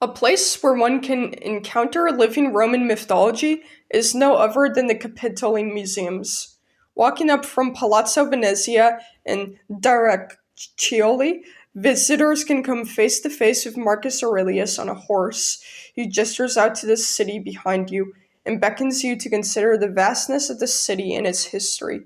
A place where one can encounter living Roman mythology is no other than the Capitoline Museums. Walking up from Palazzo Venezia and Daraccioli, visitors can come face to face with Marcus Aurelius on a horse, who gestures out to the city behind you and beckons you to consider the vastness of the city and its history.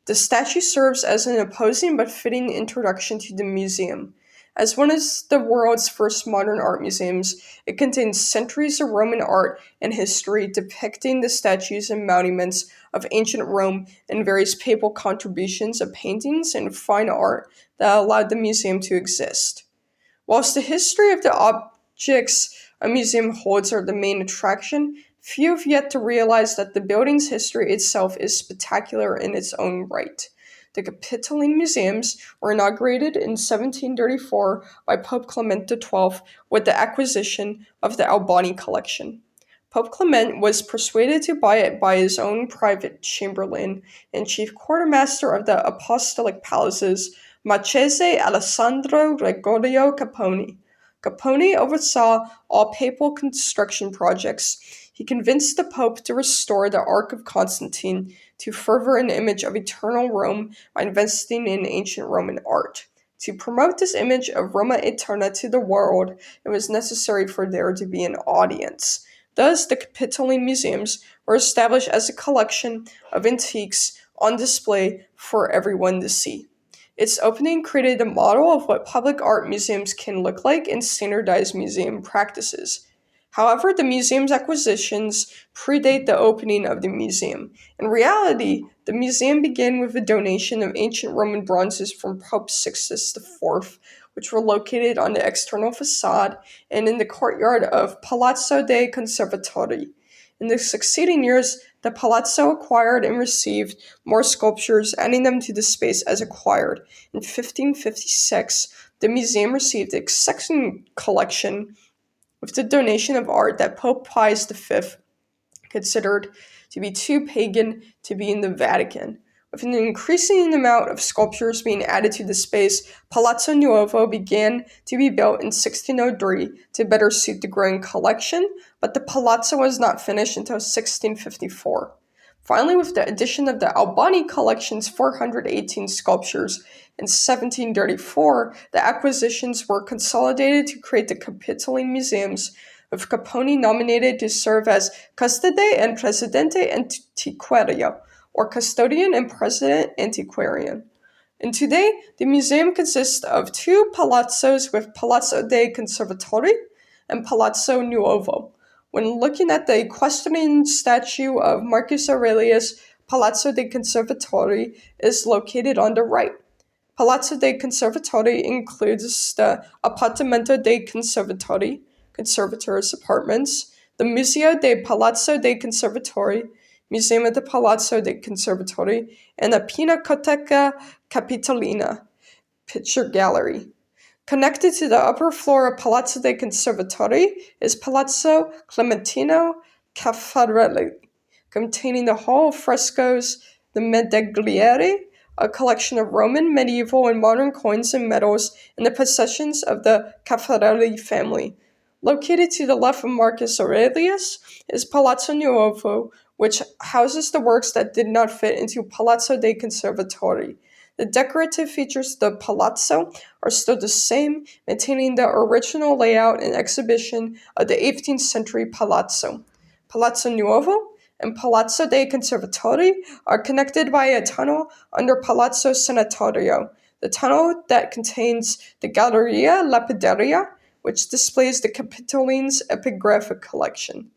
The statue serves as an imposing but fitting introduction to the museum. As one of the world's first modern art museums, it contains centuries of Roman art and history depicting the statues and monuments of ancient Rome and various papal contributions of paintings and fine art that allowed the museum to exist. Whilst the history of the objects a museum holds are the main attraction, few have yet to realize that the building's history itself is spectacular in its own right. The Capitoline Museums were inaugurated in 1734 by Pope Clement XII with the acquisition of the Albani collection. Pope Clement was persuaded to buy it by his own private chamberlain and chief quartermaster of the apostolic palaces, Marchese Alessandro Gregorio Capponi. Capponi oversaw all papal construction projects. He convinced the Pope to restore the Ark of Constantine to further an image of eternal Rome by investing in ancient Roman art. To promote this image of Roma Eterna to the world, it was necessary for there to be an audience. Thus, the Capitoline Museums were established as a collection of antiques on display for everyone to see. Its opening created a model of what public art museums can look like and standardized museum practices. However, the museum's acquisitions predate the opening of the museum. In reality, the museum began with a donation of ancient Roman bronzes from Pope Sixtus IV, which were located on the external facade and in the courtyard of Palazzo dei Conservatori. In the succeeding years, the Palazzo acquired and received more sculptures, adding them to the space as acquired. In 1556, the museum received a second collection with the donation of art that Pope Pius V considered to be too pagan to be in the Vatican. With an increasing amount of sculptures being added to the space, Palazzo Nuovo began to be built in 1603 to better suit the growing collection, but the palazzo was not finished until 1654. Finally, with the addition of the Albani collection's 418 sculptures in 1734, the acquisitions were consolidated to create the Capitoline Museums, with Capponi nominated to serve as Custode and Presidente Antiquario, or Custodian and President Antiquarian. And today, the museum consists of two palazzos with Palazzo dei Conservatori and Palazzo Nuovo. When looking at the equestrian statue of Marcus Aurelius, Palazzo dei Conservatori is located on the right. Palazzo dei Conservatori includes the Appartamento dei Conservatori, conservators' apartments, the Museo del Palazzo dei Conservatori, Museum of the Palazzo dei Conservatori, and the Pinacoteca Capitolina, picture gallery. Connected to the upper floor of Palazzo dei Conservatori is Palazzo Clementino Caffarelli, containing the hall of frescoes, the Medagliere, a collection of Roman, medieval, and modern coins and medals, and the possessions of the Caffarelli family. Located to the left of Marcus Aurelius is Palazzo Nuovo, which houses the works that did not fit into Palazzo dei Conservatori. The decorative features of the palazzo are still the same, maintaining the original layout and exhibition of the 18th century palazzo. Palazzo Nuovo and Palazzo dei Conservatori are connected by a tunnel under Palazzo Sanatorio, the tunnel that contains the Galleria Lapidaria, which displays the Capitoline's epigraphic collection.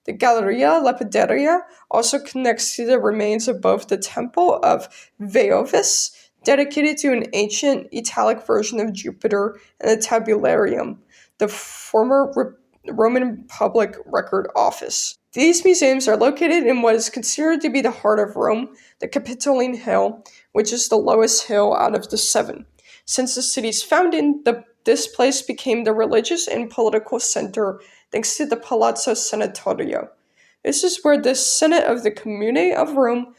The Galleria Lapidaria also connects to the remains of both the Temple of Veiovis, dedicated to an ancient Italic version of Jupiter, and the Tabularium, the former Roman Public Record Office. These museums are located in what is considered to be the heart of Rome, the Capitoline Hill, which is the lowest hill out of the 7. Since the city's founding, this place became the religious and political center thanks to the Palazzo Sanatorio. This is where the Senate of the Commune of Rome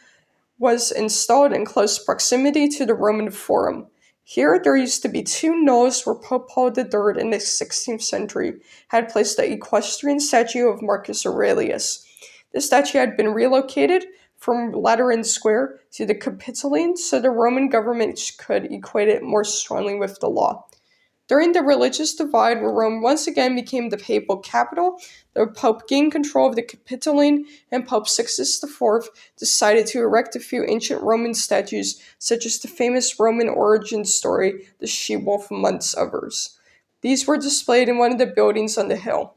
was installed in close proximity to the Roman Forum. Here, there used to be two knolls where Pope Paul III in the 16th century had placed the equestrian statue of Marcus Aurelius. The statue had been relocated from Lateran Square to the Capitoline so the Roman government could equate it more strongly with the law. During the religious divide, where Rome once again became the papal capital, the Pope gained control of the Capitoline, and Pope Sixtus IV decided to erect a few ancient Roman statues, such as the famous Roman origin story, the she-wolf amongst others. These were displayed in one of the buildings on the hill.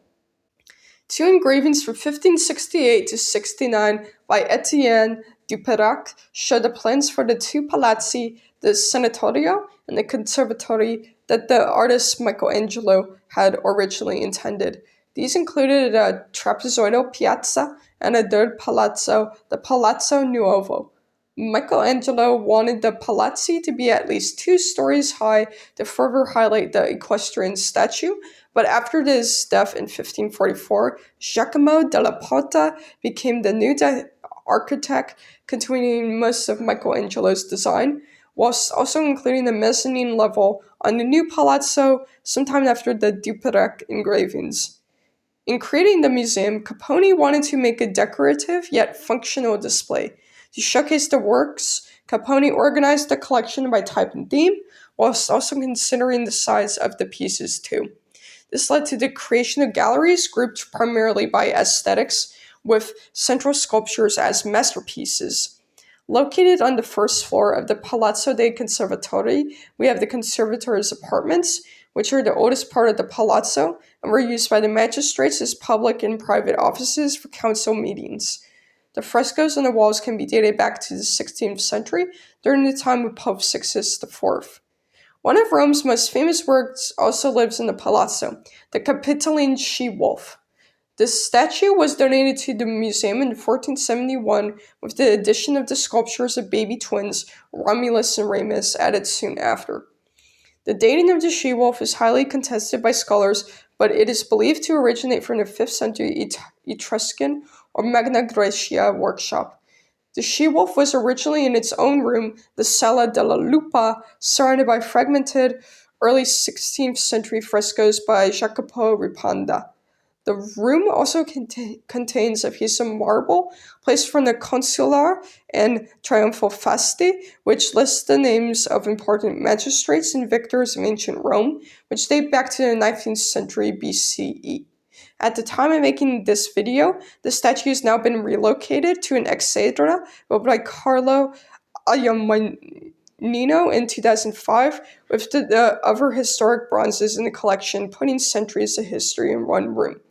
Two engravings from 1568 to 69 by Etienne Duperac show the plans for the two palazzi, the Senatorio and the Conservatory, that the artist Michelangelo had originally intended. These included a trapezoidal piazza and a third palazzo, the Palazzo Nuovo. Michelangelo wanted the palazzi to be at least 2 stories high to further highlight the equestrian statue, but after his death in 1544, Giacomo della Porta became the new architect, continuing most of Michelangelo's design, whilst also including the mezzanine level on the new palazzo sometime after the Duperac engravings. In creating the museum, Capone wanted to make a decorative yet functional display. To showcase the works, Capone organized the collection by type and theme, whilst also considering the size of the pieces too. This led to the creation of galleries grouped primarily by aesthetics, with central sculptures as masterpieces. Located on the first floor of the Palazzo dei Conservatori, we have the Conservator's apartments, which are the oldest part of the palazzo and were used by the magistrates as public and private offices for council meetings. The frescoes on the walls can be dated back to the 16th century, during the time of Pope Sixtus IV. One of Rome's most famous works also lives in the palazzo, the Capitoline she-wolf. This statue was donated to the museum in 1471 with the addition of the sculptures of baby twins Romulus and Remus added soon after. The dating of the she-wolf is highly contested by scholars, but it is believed to originate from the 5th century Etruscan or Magna Graecia workshop. The she-wolf was originally in its own room, the Sala della Lupa, surrounded by fragmented early 16th century frescoes by Jacopo Riponda. The room also contains a piece of marble placed from the Consular and Triumphal Fasti, which lists the names of important magistrates and victors of ancient Rome, which date back to the 19th century BCE. At the time of making this video, the statue has now been relocated to an exedra built by Carlo Iamonino in 2005, with the other historic bronzes in the collection putting centuries of history in one room.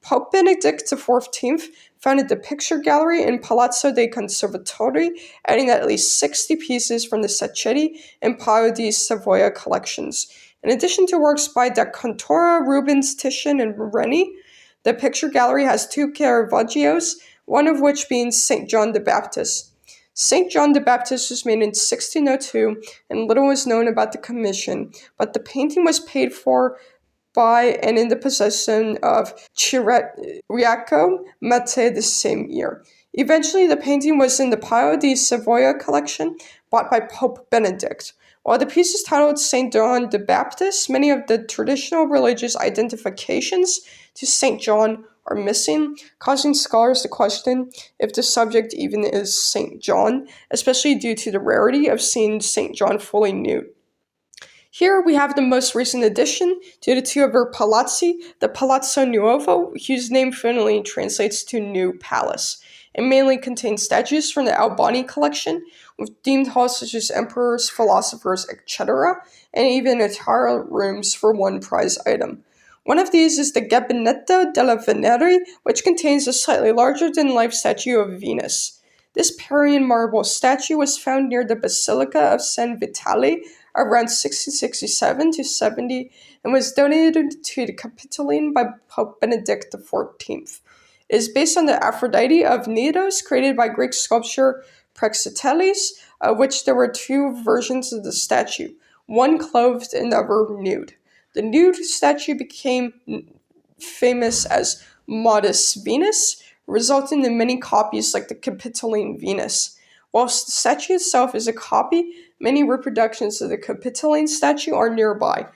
Pope Benedict XIV founded the picture gallery in Palazzo dei Conservatori, adding at least 60 pieces from the Sacchetti and Pio di Savoia collections. In addition to works by da Contora, Rubens, Titian, and Reni, the picture gallery has 2 Caravaggios, one of which being St. John the Baptist. St. John the Baptist was made in 1602, and little is known about the commission, but the painting was paid for by and in the possession of Ciriaco Mattei the same year. Eventually, the painting was in the Pio di Savoia collection, bought by Pope Benedict. While the piece is titled St. John the Baptist, many of the traditional religious identifications to St. John are missing, causing scholars to question if the subject even is St. John, especially due to the rarity of seeing St. John fully nude. Here we have the most recent addition to the 2 other palazzi, the Palazzo Nuovo, whose name finally translates to New Palace. It mainly contains statues from the Albani collection, with themed halls such as emperors, philosophers, etc., and even entire rooms for one prize item. One of these is the Gabinetto della Venere, which contains a slightly larger-than-life statue of Venus. This Parian marble statue was found near the Basilica of San Vitale around 1667 to 70 and was donated to the Capitoline by Pope Benedict XIV. It is based on the Aphrodite of Knidos created by Greek sculptor Praxiteles, of which there were 2 versions of the statue, one clothed and the other nude. The nude statue became famous as Modest Venus, resulting in many copies like the Capitoline Venus. Whilst the statue itself is a copy, many reproductions of the Capitoline statue are nearby.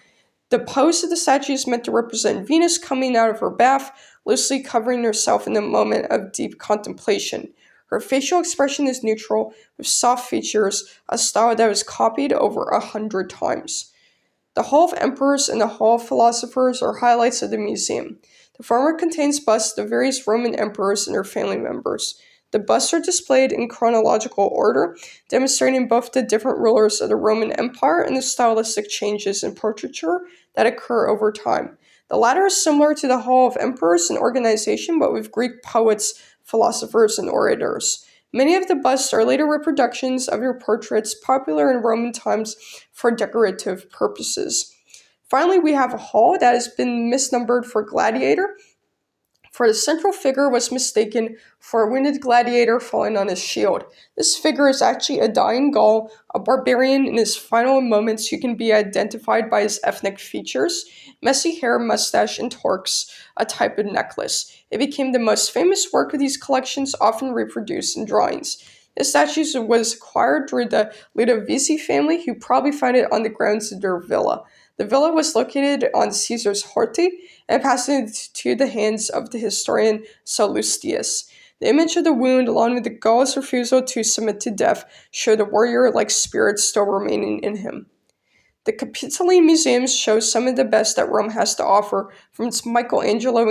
The pose of the statue is meant to represent Venus coming out of her bath, loosely covering herself in a moment of deep contemplation. Her facial expression is neutral, with soft features, a style that was copied over 100 times. The Hall of Emperors and the Hall of Philosophers are highlights of the museum. The former contains busts of various Roman emperors and their family members. The busts are displayed in chronological order, demonstrating both the different rulers of the Roman Empire and the stylistic changes in portraiture that occur over time. The latter is similar to the Hall of Emperors in organization, but with Greek poets, philosophers, and orators. Many of the busts are later reproductions of their portraits popular in Roman times for decorative purposes. Finally, we have a hall that has been misnumbered for gladiator, for the central figure was mistaken for a wounded gladiator falling on his shield. This figure is actually a dying Gaul, a barbarian in his final moments who can be identified by his ethnic features, messy hair, mustache, and torques, a type of necklace. It became the most famous work of these collections, often reproduced in drawings. This statue was acquired through the Ludovisi family, who probably found it on the grounds of their villa. The villa was located on Caesar's Horti and passed into the hands of the historian Sallustius. The image of the wound, along with the Gauls' refusal to submit to death, show the warrior-like spirit still remaining in him. The Capitoline Museums show some of the best that Rome has to offer, from its Michelangelo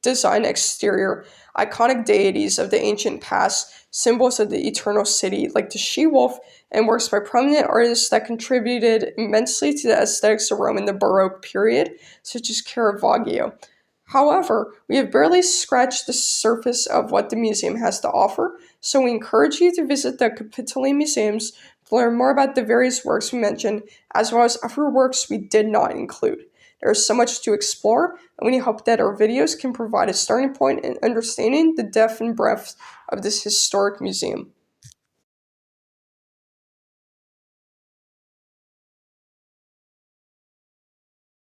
design exterior, iconic deities of the ancient past, symbols of the eternal city like the she-wolf, and works by prominent artists that contributed immensely to the aesthetics of Rome in the Baroque period, such as Caravaggio. However, we have barely scratched the surface of what the museum has to offer, so we encourage you to visit the Capitoline Museums to learn more about the various works we mentioned, as well as other works we did not include. There is so much to explore, and we hope that our videos can provide a starting point in understanding the depth and breadth of this historic museum.